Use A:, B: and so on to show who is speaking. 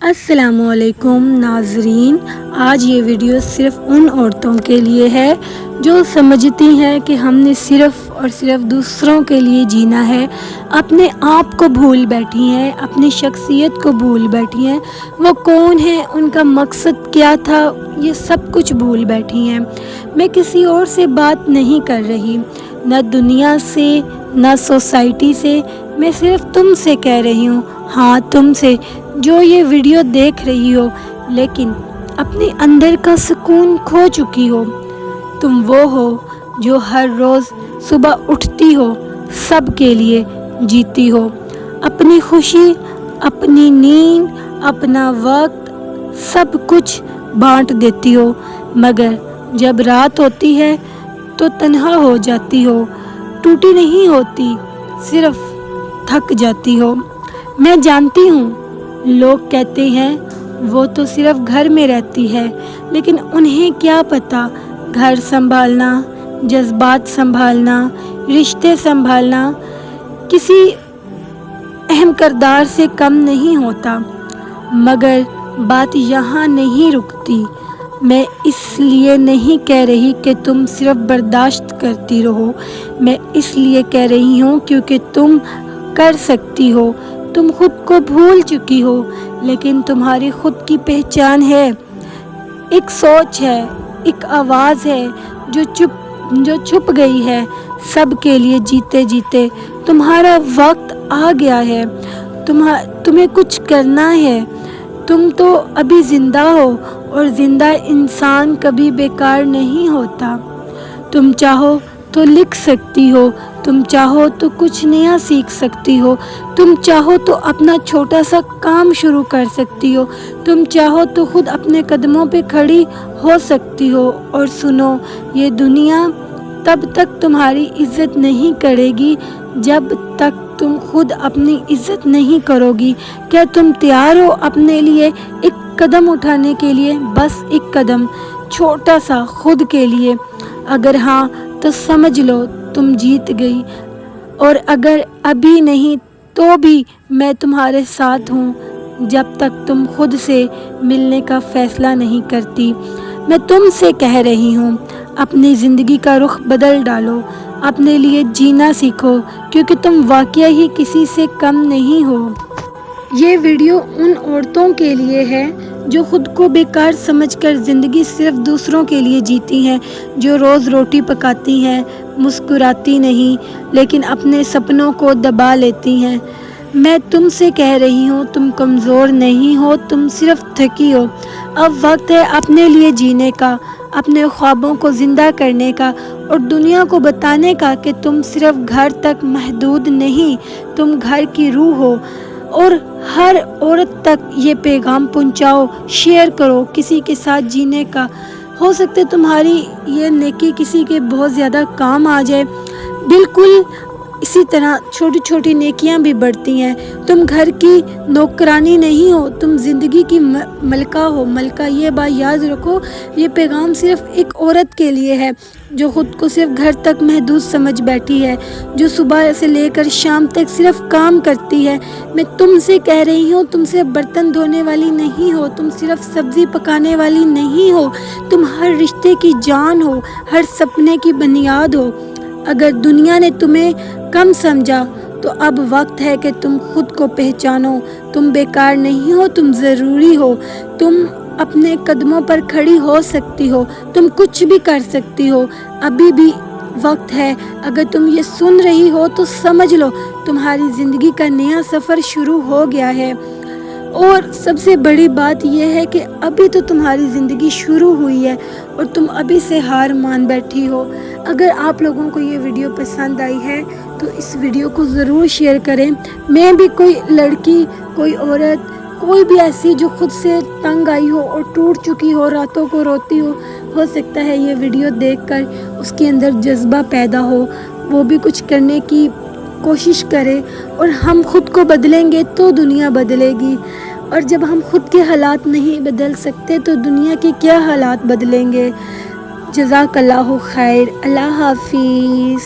A: السلام علیکم ناظرین، آج یہ ویڈیو صرف ان عورتوں کے لیے ہے جو سمجھتی ہیں کہ ہم نے صرف اور صرف دوسروں کے لیے جینا ہے، اپنے آپ کو بھول بیٹھی ہیں، اپنی شخصیت کو بھول بیٹھی ہیں، وہ کون ہیں، ان کا مقصد کیا تھا، یہ سب کچھ بھول بیٹھی ہیں۔ میں کسی اور سے بات نہیں کر رہی، نہ دنیا سے نہ سوسائٹی سے، میں صرف تم سے کہہ رہی ہوں، ہاں تم سے جو یہ ویڈیو دیکھ رہی ہو لیکن اپنے اندر کا سکون کھو چکی ہو۔ تم وہ ہو جو ہر روز صبح اٹھتی ہو، سب کے لیے جیتی ہو، اپنی خوشی، اپنی نیند، اپنا وقت، سب کچھ بانٹ دیتی ہو، مگر جب رات ہوتی ہے تو تنہا ہو جاتی ہو، ٹوٹی نہیں ہوتی، صرف تھک جاتی ہو۔ میں جانتی ہوں لوگ کہتے ہیں وہ تو صرف گھر میں رہتی ہے، لیکن انہیں کیا پتا گھر سنبھالنا، جذبات سنبھالنا، رشتے سنبھالنا کسی اہم کردار سے کم نہیں ہوتا۔ مگر بات یہاں نہیں رکتی۔ میں اس لیے نہیں کہہ رہی کہ تم صرف برداشت کرتی رہو، میں اس لیے کہہ رہی ہوں کیونکہ تم کر سکتی ہو۔ تم خود کو بھول چکی ہو، لیکن تمہاری خود کی پہچان ہے، ایک سوچ ہے، ایک آواز ہے جو چھپ گئی ہے۔ سب کے لیے جیتے جیتے تمہارا وقت آ گیا ہے، تمہیں کچھ کرنا ہے۔ تم تو ابھی زندہ ہو، اور زندہ انسان کبھی بیکار نہیں ہوتا۔ تم چاہو تو لکھ سکتی ہو، تم چاہو تو کچھ نیا سیکھ سکتی ہو، تم چاہو تو اپنا چھوٹا سا کام شروع کر سکتی ہو، تم چاہو تو خود اپنے قدموں پہ کھڑی ہو سکتی ہو۔ اور سنو، یہ دنیا تب تک تمہاری عزت نہیں کرے گی جب تک تم خود اپنی عزت نہیں کرو گی۔ کیا تم تیار ہو اپنے لیے ایک قدم اٹھانے کے لیے؟ بس ایک قدم، چھوٹا سا، خود کے لیے۔ اگر ہاں تو سمجھ لو تم جیت گئی، اور اگر ابھی نہیں تو بھی میں تمہارے ساتھ ہوں جب تک تم خود سے ملنے کا فیصلہ نہیں کرتی۔ میں تم سے کہہ رہی ہوں، اپنی زندگی کا رخ بدل ڈالو، اپنے لیے جینا سیکھو، کیونکہ تم واقعی ہی کسی سے کم نہیں ہو۔ یہ ویڈیو ان عورتوں کے لیے ہے جو خود کو بیکار سمجھ کر زندگی صرف دوسروں کے لیے جیتی ہیں، جو روز روٹی پکاتی ہیں، مسکراتی نہیں، لیکن اپنے سپنوں کو دبا لیتی ہیں۔ میں تم سے کہہ رہی ہوں، تم کمزور نہیں ہو، تم صرف تھکی ہو۔ اب وقت ہے اپنے لیے جینے کا، اپنے خوابوں کو زندہ کرنے کا، اور دنیا کو بتانے کا کہ تم صرف گھر تک محدود نہیں، تم گھر کی روح ہو۔ اور ہر عورت تک یہ پیغام پہنچاؤ، شیئر کرو، کسی کے ساتھ جینے کا۔ ہو سکتا ہے تمہاری یہ نیکی کسی کے بہت زیادہ کام آ جائے۔ بالکل اسی طرح چھوٹی چھوٹی نیکیاں بھی بڑھتی ہیں۔ تم گھر کی نوکرانی نہیں ہو، تم زندگی کی ملکہ ہو۔ ملکہ، یہ بات یاد رکھو، یہ پیغام صرف ایک عورت کے لیے ہے جو خود کو صرف گھر تک محدود سمجھ بیٹھی ہے، جو صبح سے لے کر شام تک صرف کام کرتی ہے۔ میں تم سے کہہ رہی ہوں، تم صرف برتن دھونے والی نہیں ہو، تم صرف سبزی پکانے والی نہیں ہو، تم ہر رشتے کی جان ہو، ہر سپنے کی بنیاد ہو۔ اگر دنیا نے تمہیں کم سمجھا تو اب وقت ہے کہ تم خود کو پہچانو۔ تم بیکار نہیں ہو، تم ضروری ہو، تم اپنے قدموں پر کھڑی ہو سکتی ہو، تم کچھ بھی کر سکتی ہو، ابھی بھی وقت ہے۔ اگر تم یہ سن رہی ہو تو سمجھ لو تمہاری زندگی کا نیا سفر شروع ہو گیا ہے۔ اور سب سے بڑی بات یہ ہے کہ ابھی تو تمہاری زندگی شروع ہوئی ہے، اور تم ابھی سے ہار مان بیٹھی ہو۔ اگر آپ لوگوں کو یہ ویڈیو پسند آئی ہے تو اس ویڈیو کو ضرور شیئر کریں۔ میں بھی کوئی لڑکی، کوئی عورت، کوئی بھی ایسی جو خود سے تنگ آئی ہو اور ٹوٹ چکی ہو، راتوں کو روتی ہو سکتا ہے یہ ویڈیو دیکھ کر اس کے اندر جذبہ پیدا ہو، وہ بھی کچھ کرنے کی کوشش کرے۔ اور ہم خود کو بدلیں گے تو دنیا بدلے گی، اور جب ہم خود کے حالات نہیں بدل سکتے تو دنیا کے کیا حالات بدلیں گے۔ جزاک اللہ خیر، اللہ حافظ۔